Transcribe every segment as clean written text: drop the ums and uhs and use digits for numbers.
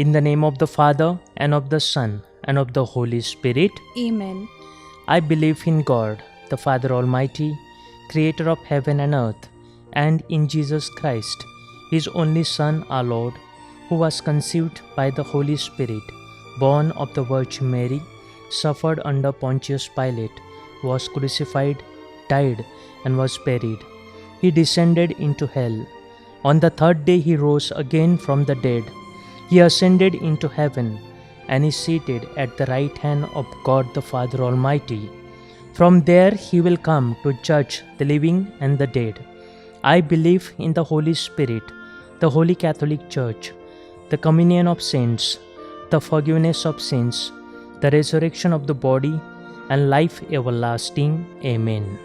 In the name of the Father, and of the Son, and of the Holy Spirit. Amen. I believe in God, the Father Almighty, creator of heaven and earth, and in Jesus Christ, his only Son, our Lord, who was conceived by the Holy Spirit, born of the Virgin Mary, suffered under Pontius Pilate, was crucified, died, and was buried. He descended into hell. On the third day he rose again from the dead. He ascended into heaven, and is seated at the right hand of God the Father Almighty. From there he will come to judge the living and the dead. I believe in the Holy Spirit, the Holy Catholic Church, the communion of saints, the forgiveness of sins, the resurrection of the body, and life everlasting. Amen.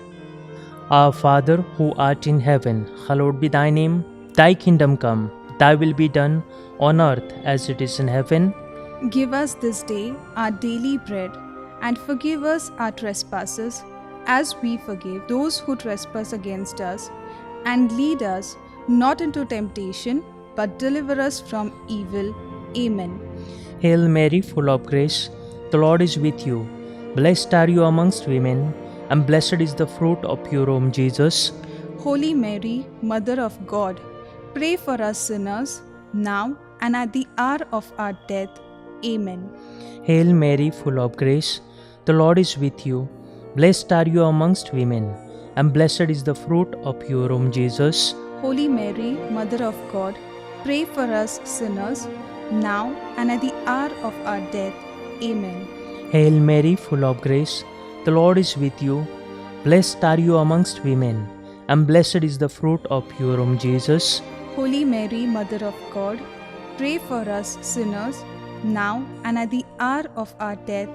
Our Father, who art in heaven, hallowed be thy name. Thy kingdom come, thy will be done on earth as it is in heaven. Give us this day our daily bread, and forgive us our trespasses, as we forgive those who trespass against us. And lead us not into temptation, but deliver us from evil. Amen. Hail Mary, full of grace, the Lord is with you. Blessed are you amongst women, and blessed is the fruit of your womb, Jesus. Holy Mary, Mother of God, pray for us sinners, now and at the hour of our death. Amen. Hail Mary, full of grace, the Lord is with you. Blessed are you amongst women, and blessed is the fruit of your womb, Jesus. Holy Mary, Mother of God, pray for us sinners, now and at the hour of our death. Amen. Hail Mary, full of grace, the Lord is with you. Blessed are you amongst women, and blessed is the fruit of your womb, Jesus. Holy Mary, Mother of God, pray for us sinners, now and at the hour of our death.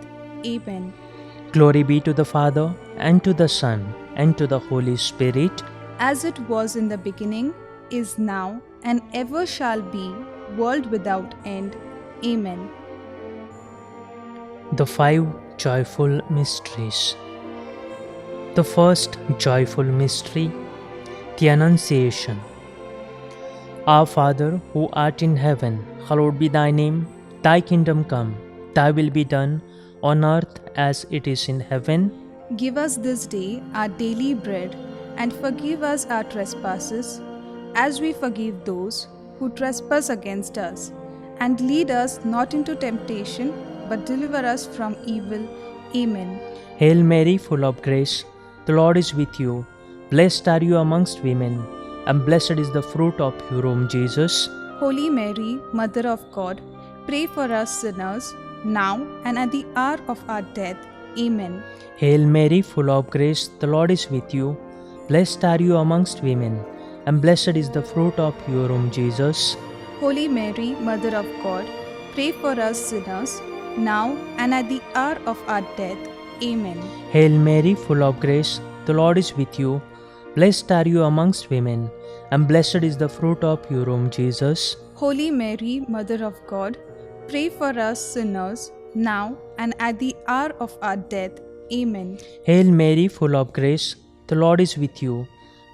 Amen. Glory be to the Father, and to the Son, and to the Holy Spirit. As it was in the beginning, is now, and ever shall be, world without end. Amen. The five joyful mysteries. The first joyful mystery, the Annunciation. Our Father, who art in heaven, hallowed be thy name. Thy kingdom come, thy will be done, on earth as it is in heaven. Give us this day our daily bread, and forgive us our trespasses, as we forgive those who trespass against us. And lead us not into temptation, but deliver us from evil. Amen. Hail Mary, full of grace, the Lord is with you. Blessed are you amongst women, and blessed is the fruit of your womb, Jesus. Holy Mary, Mother of God, pray for us sinners, now and at the hour of our death. Amen. Hail Mary, full of grace, the Lord is with you. Blessed are you amongst women, and blessed is the fruit of your womb, Jesus. Holy Mary, Mother of God, pray for us sinners, now and at the hour of our death. Amen. Hail Mary, full of grace, the Lord is with you. Blessed are you amongst women, and blessed is the fruit of your womb, Jesus. Holy Mary, Mother of God, pray for us sinners, now and at the hour of our death. Amen. Hail Mary, full of grace, the Lord is with you.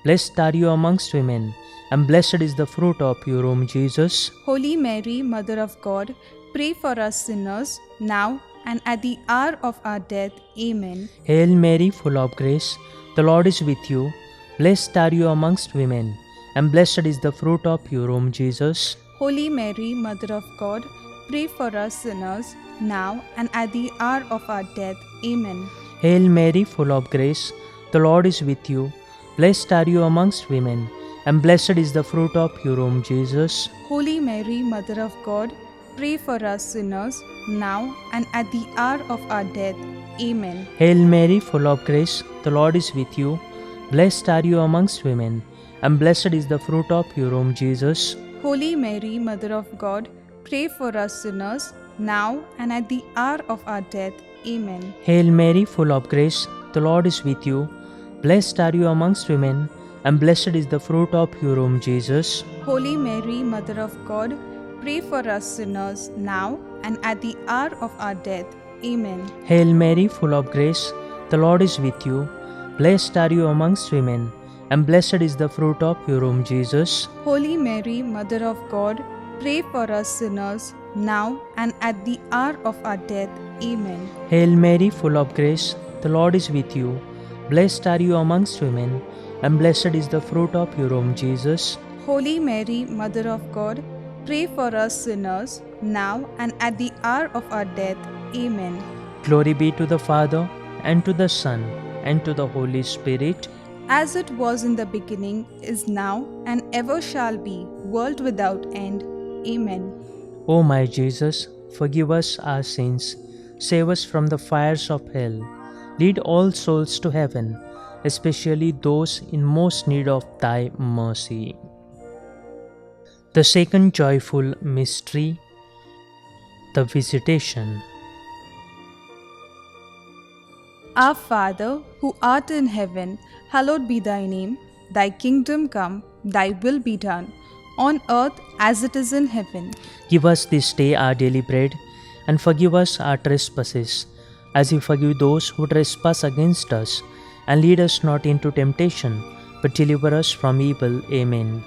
Blessed are you amongst women, and blessed is the fruit of your womb, Jesus. Holy Mary, Mother of God, pray for us sinners, now and at the hour of our death. Amen. Hail Mary, full of grace, the Lord is with you. Blessed are you amongst women, and blessed is the fruit of your womb, Jesus. Holy Mary, Mother of God, pray for us sinners, now and at the hour of our death. Amen. Hail Mary, full of grace, the Lord is with you. Blessed are you amongst women, and blessed is the fruit of your womb, Jesus. Holy Mary, Mother of God, pray for us sinners, now and at the hour of our death. Amen. Hail Mary, full of grace, the Lord is with you. Blessed are you amongst women, and blessed is the fruit of your womb, Jesus. Holy Mary, Mother of God, pray for us sinners, now and at the hour of our death. Amen. Hail Mary, full of grace, the Lord is with you. Blessed are you amongst women, and blessed is the fruit of your womb, Jesus. Holy Mary, Mother of God, pray for us sinners, now and at the hour of our death. Amen. Hail Mary, full of grace, the Lord is with you. Blessed are you amongst women, and blessed is the fruit of your womb, Jesus. Holy Mary, Mother of God, pray for us sinners, now and at the hour of our death. Amen. Hail Mary, full of grace, the Lord is with you. Blessed are you amongst women, and blessed is the fruit of your womb, Jesus. Holy Mary, Mother of God, pray for us sinners, now and at the hour of our death. Amen. Glory be to the Father, and to the Son, and to the Holy Spirit. As it was in the beginning, is now, and ever shall be, world without end. Amen. O my Jesus, forgive us our sins, save us from the fires of hell, lead all souls to heaven, especially those in most need of thy mercy. The second joyful mystery, the Visitation. Our Father, who art in heaven, hallowed be thy name. Thy kingdom come, thy will be done, on earth as it is in heaven. Give us this day our daily bread, and forgive us our trespasses, as we forgive those who trespass against us. And lead us not into temptation, but deliver us from evil. Amen.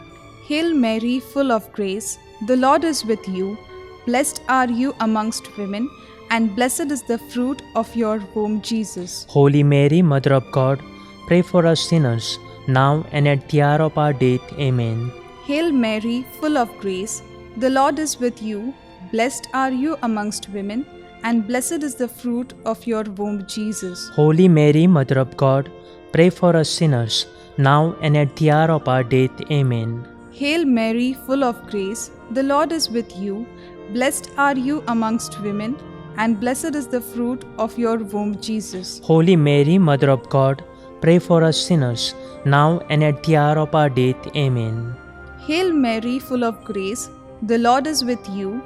Hail Mary, full of grace, the Lord is with you. Blessed are you amongst women, and blessed is the fruit of your womb, Jesus. Holy Mary, Mother of God, pray for us sinners, now and at the hour of our death. Amen. Hail Mary, full of grace, the Lord is with you. Blessed are you amongst women, and blessed is the fruit of your womb, Jesus. Holy Mary, Mother of God, pray for us sinners, now and at the hour of our death. Amen. Hail Mary, full of grace, the Lord is with you. Blessed are you amongst women, and blessed is the fruit of your womb, Jesus. Holy Mary, Mother of God, pray for us sinners, now and at the hour of our death. Amen. Hail Mary, full of grace, the Lord is with you.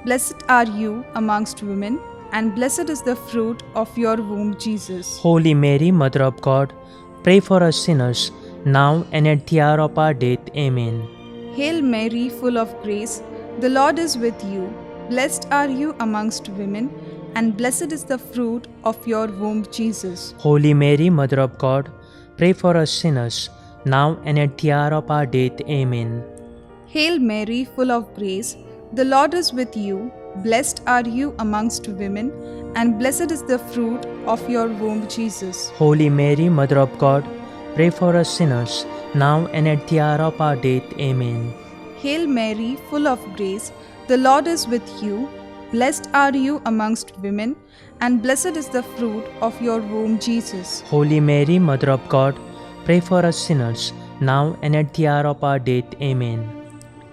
Blessed are you amongst women, and blessed is the fruit of your womb, Jesus. Holy Mary, Mother of God, pray for us sinners, now and at the hour of our death. Amen. Hail Mary, full of grace, the Lord is with you. Blessed are you amongst women, and blessed is the fruit of your womb, Jesus. Holy Mary, Mother of God, pray for us sinners, now and at the hour of our death. Amen. Hail Mary, full of grace, the Lord is with you. Blessed are you amongst women, and blessed is the fruit of your womb, Jesus. Holy Mary, Mother of God, pray for us sinners, now and at the hour of our death. Amen. Hail Mary, full of grace, the Lord is with you. Blessed are you amongst women, and blessed is the fruit of your womb, Jesus. Holy Mary, Mother of God, pray for us sinners, now and at the hour of our death. Amen.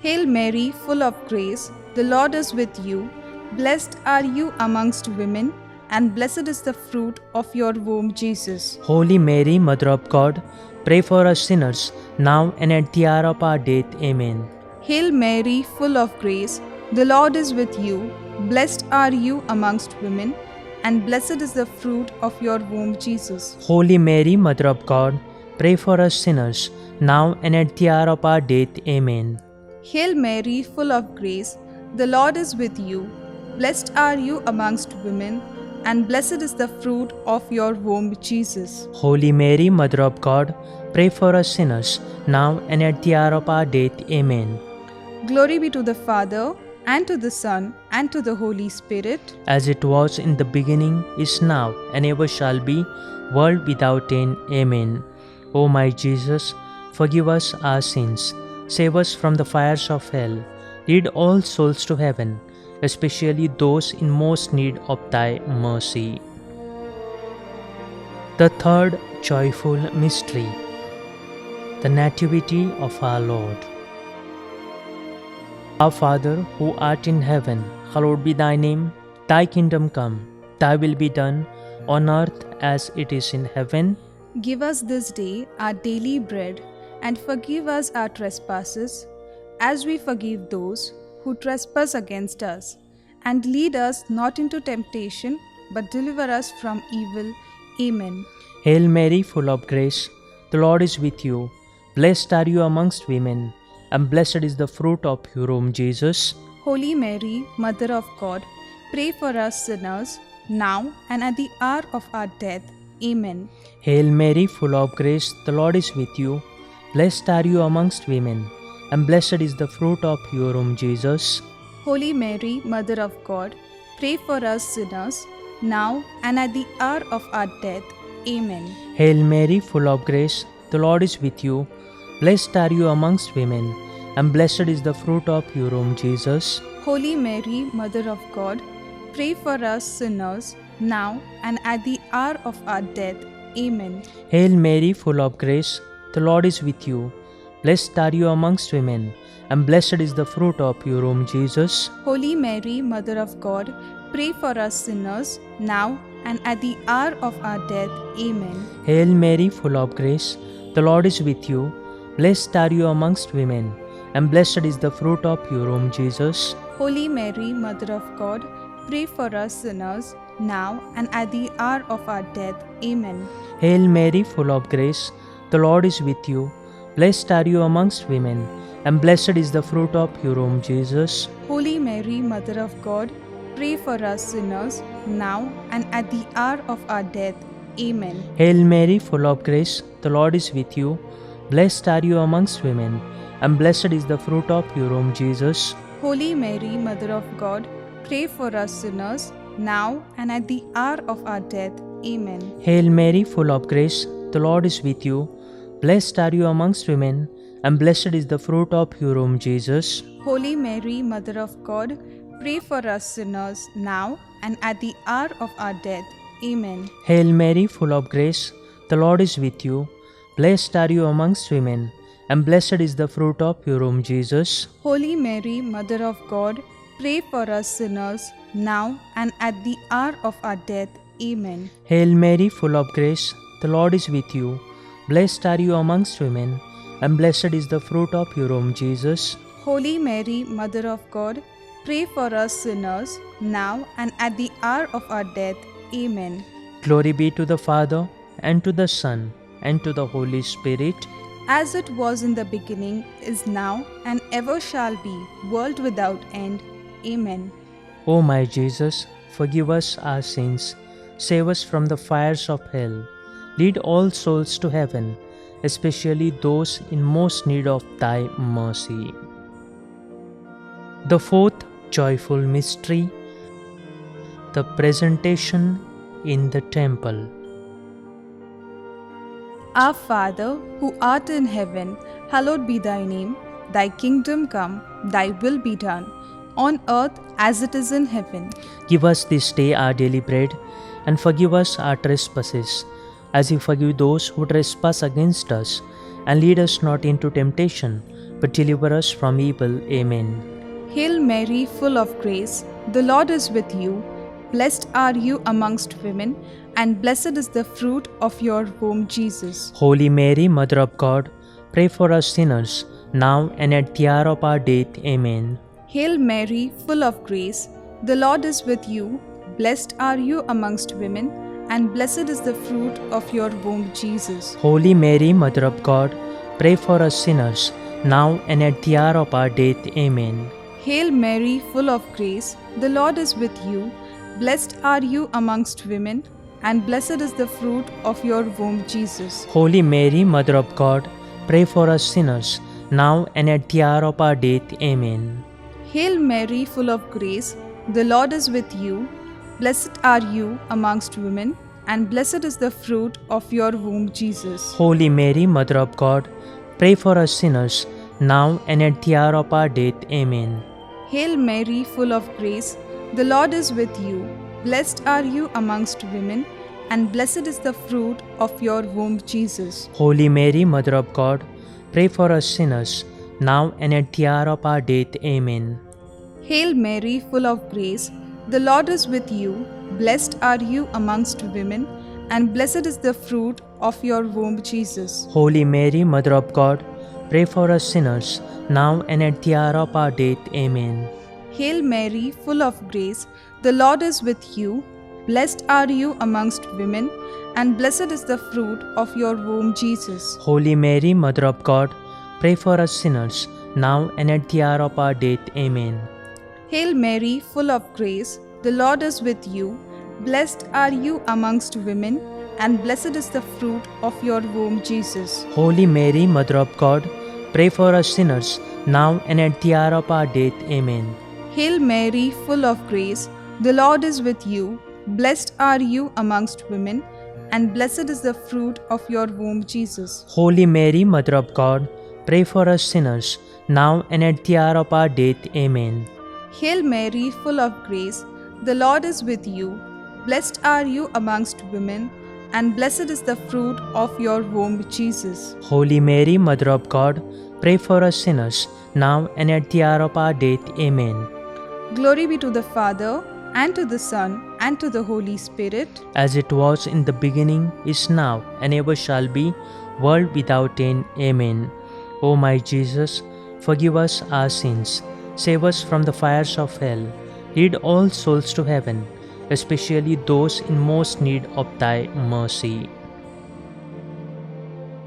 Hail Mary, full of grace, the Lord is with you. Blessed are you amongst women, and blessed is the fruit of your womb, Jesus. Holy Mary, Mother of God, pray for us sinners, now and at the hour of our death. Amen. Hail Mary, full of grace, the Lord is with you. Blessed are you amongst women, and blessed is the fruit of your womb, Jesus. Holy Mary, Mother of God, pray for us sinners, now and at the hour of our death. Amen. Hail Mary, full of grace, the Lord is with you. Blessed are you amongst women, and blessed is the fruit of your womb, Jesus. Holy Mary, Mother of God, pray for us sinners, now and at the hour of our death. Amen. Glory be to the Father, and to the Son, and to the Holy Spirit. As it was in the beginning, is now, and ever shall be, world without end. Amen. O my Jesus, forgive us our sins, save us from the fires of hell, lead all souls to heaven, especially those in most need of thy mercy. The third joyful mystery, the Nativity of our Lord. Our Father, who art in heaven, hallowed be thy name. Thy kingdom come, thy will be done, on earth as it is in heaven. Give us this day our daily bread, and forgive us our trespasses, as we forgive those who trespass against us. And lead us not into temptation, but deliver us from evil. Amen. Hail Mary, full of grace, the Lord is with you. Blessed are you amongst women, and blessed is the fruit of your womb, Jesus. Holy Mary, Mother of God, pray for us sinners, now and at the hour of our death. Amen. Hail Mary, full of grace, the Lord is with you. Blessed are you amongst women, and blessed is the fruit of your womb, Jesus. Holy Mary, Mother of God, pray for us sinners, now and at the hour of our death. Amen. Hail Mary, full of grace, the Lord is with you. Blessed are you amongst women, and blessed is the fruit of your womb, Jesus. Holy Mary, Mother of God, pray for us sinners, now and at the hour of our death. Amen. Hail Mary, full of grace, the Lord is with you. Blessed are you amongst women, and blessed is the fruit of your womb, Jesus. Holy Mary, Mother of God, pray for us sinners, now and at the hour of our death. Amen. Hail Mary, full of grace, the Lord is with you. Blessed are you amongst women, and blessed is the fruit of your womb, Jesus. Holy Mary, Mother of God, pray for us sinners, now and at the hour of our death. Amen. Hail Mary, full of grace, the Lord is with you. Blessed are you amongst women, and blessed is the fruit of your womb, Jesus. Holy Mary, Mother of God, pray for us sinners, now and at the hour of our death. Amen. Hail Mary, full of grace, the Lord is with you. Blessed are you amongst women, and blessed is the fruit of your womb, Jesus. Holy Mary, Mother of God, pray for us sinners, now and at the hour of our death. Amen. Hail Mary, full of grace, the Lord is with you. Blessed are you amongst women, and blessed is the fruit of your womb, Jesus. Holy Mary, Mother of God, pray for us sinners, now and at the hour of our death. Amen. Hail Mary, full of grace, the Lord is with you. Blessed are you amongst women, and blessed is the fruit of your womb, Jesus. Holy Mary, Mother of God, pray for us sinners, now and at the hour of our death. Amen. Hail Mary, full of grace, the Lord is with you. Blessed are you amongst women, and blessed is the fruit of your womb, Jesus. Holy Mary, Mother of God, pray for us sinners, now and at the hour of our death. Amen. Glory be to the Father, and to the Son, and to the Holy Spirit. As it was in the beginning, is now, and ever shall be, world without end. Amen. O my Jesus, forgive us our sins, save us from the fires of hell, lead all souls to heaven, especially those in most need of thy mercy. The fourth joyful mystery, the presentation in the temple. Our Father, who art in heaven, hallowed be thy name. Thy kingdom come, thy will be done, on earth as it is in heaven. Give us this day our daily bread, and forgive us our trespasses, as we forgive those who trespass against us. And lead us not into temptation, but deliver us from evil. Amen. Hail Mary, full of grace, the Lord is with you. Blessed are you amongst women, and blessed is the fruit of your womb, Jesus. Holy Mary, Mother of God, pray for us sinners, now and at the hour of our death. Amen. Hail Mary, full of grace, the Lord is with you. Blessed are you amongst women, and blessed is the fruit of your womb, Jesus. Holy Mary, Mother of God, pray for us sinners, now and at the hour of our death. Amen. Hail Mary, full of grace, the Lord is with you. Blessed are you amongst women, and blessed is the fruit of your womb, Jesus. Holy Mary, Mother of God, pray for us sinners, now and at the hour of our death. Amen. Hail Mary, full of grace, the Lord is with you. Blessed are you amongst women, and blessed is the fruit of your womb, Jesus. Holy Mary, Mother of God, pray for us sinners, now and at the hour of our death. Amen. Hail Mary, full of grace, the Lord is with you. Blessed are you amongst women, and blessed is the fruit of your womb, Jesus. Holy Mary, Mother of God, pray for us sinners, now and at the hour of our death. Amen. Hail Mary, full of grace, the Lord is with you. Blessed are you amongst women, and blessed is the fruit of your womb, Jesus. Holy Mary, Mother of God, pray for us sinners, now and at the hour of our death. Amen. Hail Mary, full of grace, the Lord is with you. Blessed are you amongst women, and blessed is the fruit of your womb, Jesus. Holy Mary, Mother of God, pray for us sinners, now and at the hour of our death. Amen. Hail Mary, full of grace, the Lord is with you. Blessed are you amongst women, and blessed is the fruit of your womb, Jesus. Holy Mary, Mother of God, pray for us sinners, now and at the hour of our death. Amen. Hail Mary, full of grace, the Lord is with you. Blessed are you amongst women, and blessed is the fruit of your womb, Jesus. Holy Mary, Mother of God, pray for us sinners, now and at the hour of our death. Amen. Hail Mary, full of grace, the Lord is with you. Blessed are you amongst women, and blessed is the fruit of your womb, Jesus. Holy Mary, Mother of God, pray for us sinners, now and at the hour of our death. Amen. Glory be to the Father, and to the Son, and to the Holy Spirit, as it was in the beginning, is now, and ever shall be, world without end. Amen. O my Jesus, forgive us our sins, save us from the fires of hell, lead all souls to heaven, especially those in most need of thy mercy.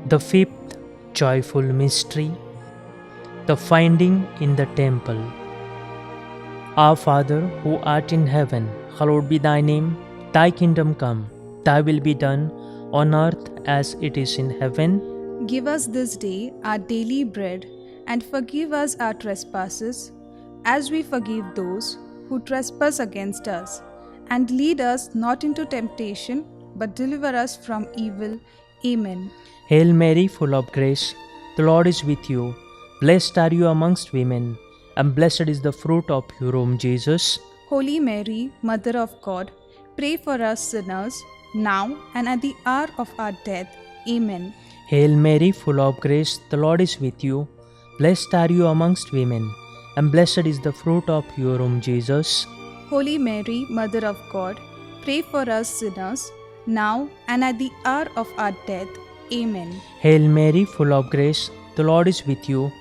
The fifth joyful mystery, the finding in the temple. Our Father, who art in heaven, hallowed be thy name. Thy kingdom come, thy will be done, on earth as it is in heaven. give us this day our daily bread, and forgive us our trespasses, as we forgive those who trespass against us. And lead us not into temptation, but deliver us from evil. Amen. Hail Mary, full of grace, the Lord is with you. Blessed are you amongst women, and blessed is the fruit of your womb, Jesus. Holy Mary, Mother of God, pray for us sinners, now and at the hour of our death. Amen. Hail Mary, full of grace, the Lord is with you. Blessed are you amongst women, and blessed is the fruit of your womb, Jesus. Holy Mary, Mother of God, pray for us sinners, now and at the hour of our death. Amen. Hail Mary, full of grace, the Lord is with you.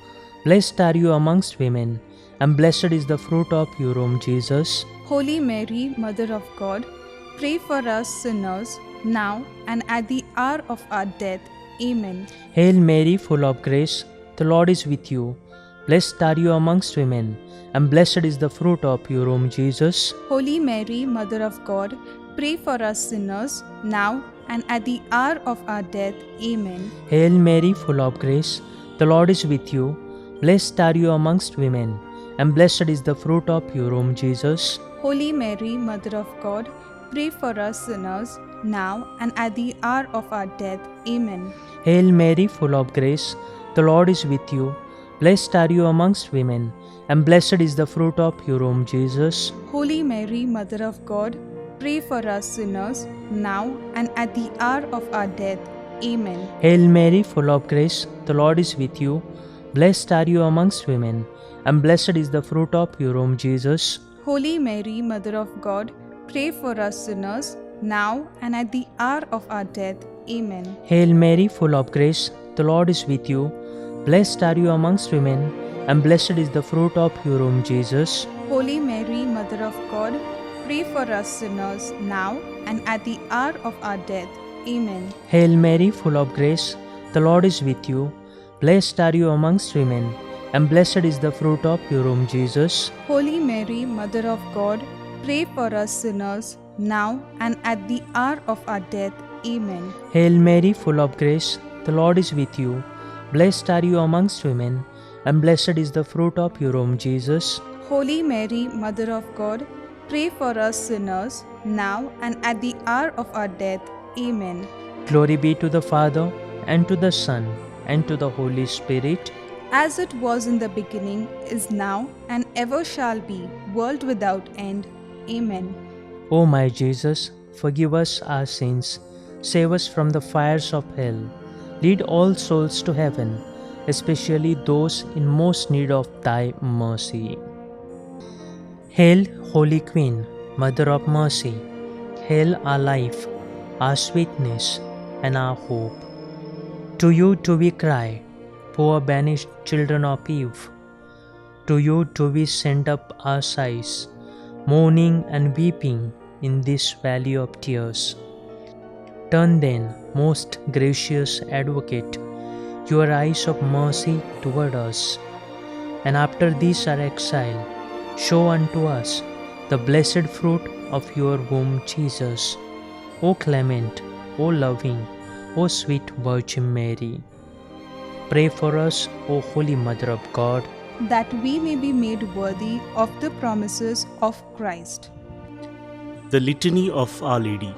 Blessed are you amongst women, and blessed is the fruit of your womb, Jesus. Holy Mary, Mother of God, pray for us sinners, now and at the hour of our death. Amen. Hail Mary, full of grace, the Lord is with you. Blessed are you amongst women, and blessed is the fruit of your womb, Jesus. Holy Mary, Mother of God, pray for us sinners, now and at the hour of our death. Amen. Hail Mary, full of grace, the Lord is with you. Blessed are you amongst women, and blessed is the fruit of your womb, Jesus. Holy Mary, Mother of God, pray for us sinners, now and at the hour of our death. Amen. Hail Mary, full of grace, the Lord is with you. Blessed are you amongst women, and blessed is the fruit of your womb, Jesus. Holy Mary, Mother of God, pray for us sinners, now and at the hour of our death. Amen. Hail Mary, full of grace, the Lord is with you. Blessed are you amongst women, and blessed is the fruit of your womb, Jesus. Holy Mary, Mother of God, pray for us sinners, now and at the hour of our death. Amen. Hail Mary, full of grace, the Lord is with you. Blessed are you amongst women, and blessed is the fruit of your womb, Jesus. Holy Mary, Mother of God, pray for us sinners, now and at the hour of our death. Amen. Hail Mary, full of grace, the Lord is with you. Blessed are you amongst women, and blessed is the fruit of your womb, Jesus. Holy Mary, Mother of God, pray for us sinners, now and at the hour of our death. Amen. Hail Mary, full of grace, the Lord is with you. Blessed are you amongst women, and blessed is the fruit of your womb, Jesus. Holy Mary, Mother of God, pray for us sinners, now and at the hour of our death. Amen. Glory be to the Father, and to the Son, and to the Holy Spirit. As it was in the beginning, is now, and ever shall be, world without end. Amen. O my Jesus, forgive us our sins, save us from the fires of hell, lead all souls to heaven, especially those in most need of thy mercy. Hail, Holy Queen, Mother of Mercy, hail our life, our sweetness, and our hope. To you do we cry, poor banished children of Eve. To you do we send up our sighs, mourning and weeping in this valley of tears. Turn then, most gracious Advocate, your eyes of mercy toward us, and after this our exile, show unto us the blessed fruit of your womb, Jesus. O clement, O loving, O sweet Virgin Mary, pray for us, O Holy Mother of God. that we may be made worthy of the promises of Christ. The Litany of Our Lady.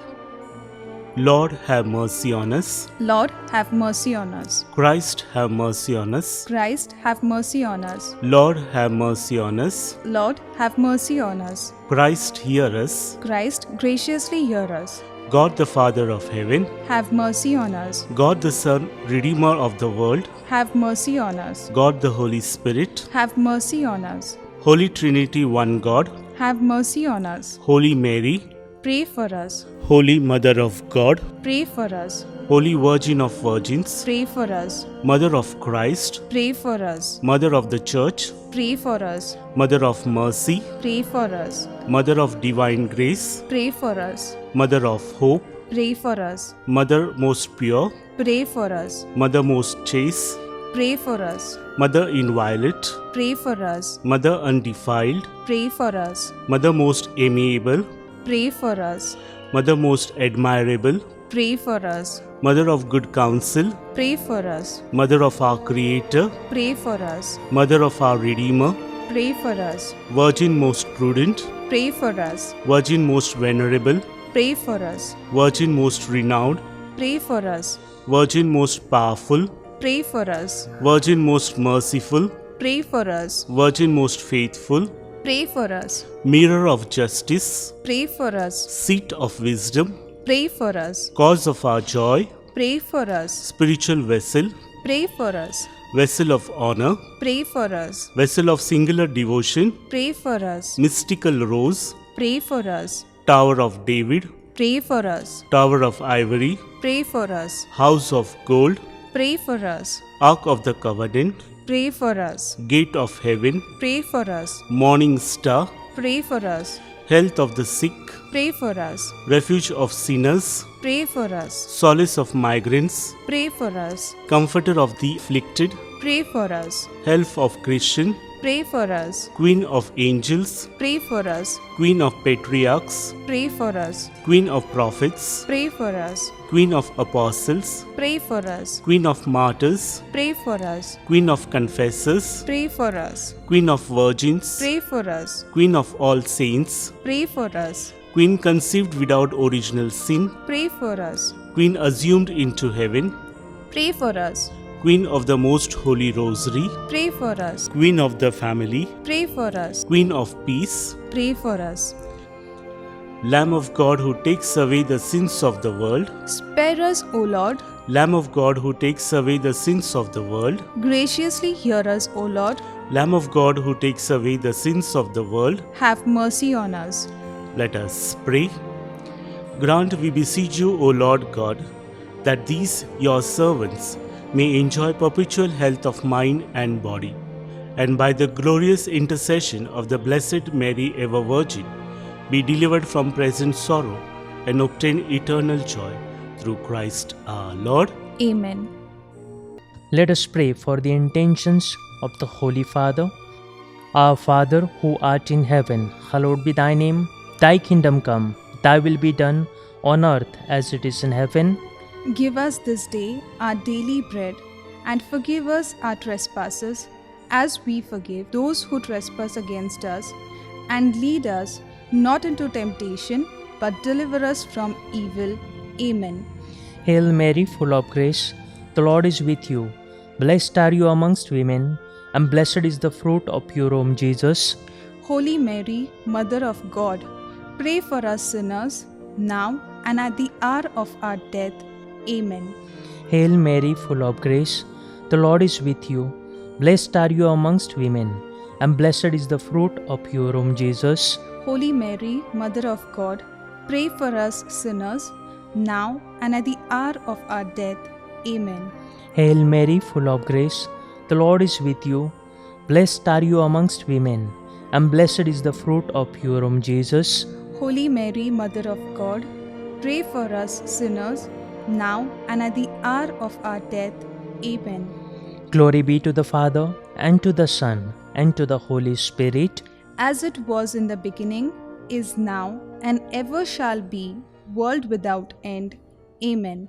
Lord, have mercy on us. Lord, have mercy on us. Christ, have mercy on us. Christ, have mercy on us. Lord, have mercy on us. Lord, have mercy on us. Christ, hear us. Christ, graciously hear us. God the Father of heaven, Have mercy on us. God the Son, Redeemer of the world, Have mercy on us. God the Holy Spirit, Have mercy on us. Holy Trinity, one God, Have mercy on us. Holy Mary, Pray for us. Holy Mother of God, Pray for us. Holy Virgin of Virgins, Pray for us. Mother of Christ, Pray for us. Mother of the Church, Pray for us. Mother of Mercy, Pray for us. Mother of Divine Grace, Pray for us. Mother of Hope, Pray for us. Mother most pure, Pray for us. Mother most chaste, Pray for us. Mother inviolate, Pray for us. Mother undefiled, Pray for us. Mother most amiable, Pray for us. Mother most admirable, Pray for us. Mother of good counsel, Pray for us. Mother of our Creator, Pray for us. Mother of our Redeemer, Pray for us. Virgin most prudent, Pray for us. Virgin most venerable, Pray for us. Virgin most renowned, Pray for us. Virgin most powerful, Pray for us. Virgin most merciful, Pray for us. Virgin most faithful, Pray for us. Mirror of justice, Pray for us. Seat of wisdom, Pray for us. Cause of our joy, Pray for us. Spiritual vessel, Pray for us. Vessel of honor, Pray for us. Vessel of singular devotion, Pray for us. Mystical rose, Pray for us. Tower of David, Pray for us. Tower of ivory, Pray for us. House of gold, Pray for us. Ark of the covenant, Pray for us. Gate of heaven, Pray for us. Morning star, Pray for us. Health of the sick, Pray for us. Refuge of sinners, Pray for us. Solace of migrants, Pray for us. Comforter of the afflicted, Pray for us. Health of Christian, Pray for us. Queen of angels, Pray for us. Queen of patriarchs, Pray for us. Queen of prophets, Pray for us. Queen of apostles, Pray for us. Queen of martyrs, Pray for us. Queen of confessors, Pray for us. Queen of virgins, Pray for us. Queen of all saints, Pray for us. Queen conceived without original sin, Pray for us. Queen assumed into heaven, Pray for us. Queen of the most holy rosary, Pray for us. Queen of the family, Pray for us. Queen of peace, Pray for us. Lamb of God who takes away the sins of the world, Spare us, O Lord. Lamb of God who takes away the sins of the world, Graciously hear us, O Lord. Lamb of God who takes away the sins of the world, Have mercy on us. let us pray. Grant, we beseech you, O Lord God, that these your servants may enjoy perpetual health of mind and body, and by the glorious intercession of the Blessed Mary, ever Virgin, be delivered from present sorrow and obtain eternal joy through Christ our Lord. Amen. Let us pray for the intentions of the Holy Father. Our Father, who art in heaven, hallowed be thy name. Thy kingdom come, thy will be done on earth as it is in heaven. Give us this day our daily bread, and forgive us our trespasses, as we forgive those who trespass against us. And lead us not into temptation, but deliver us from evil. Amen. Hail Mary, full of grace, the Lord is with you. Blessed are you amongst women, and blessed is the fruit of your womb, Jesus. Holy Mary, Mother of God, pray for us sinners, now and at the hour of our death. Amen. Hail Mary, full of grace, the Lord is with you. Blessed are you amongst women, and blessed is the fruit of your womb, Jesus. Holy Mary, Mother of God, pray for us sinners, now and at the hour of our death. Amen. Hail Mary, full of grace, the Lord is with you. Blessed are you amongst women, and blessed is the fruit of your womb, Jesus. Holy Mary, Mother of God, pray for us sinners, now and at the hour of our death. Amen. Glory be to the Father, and to the Son, and to the Holy Spirit. As it was in the beginning, is now, and ever shall be, world without end. Amen.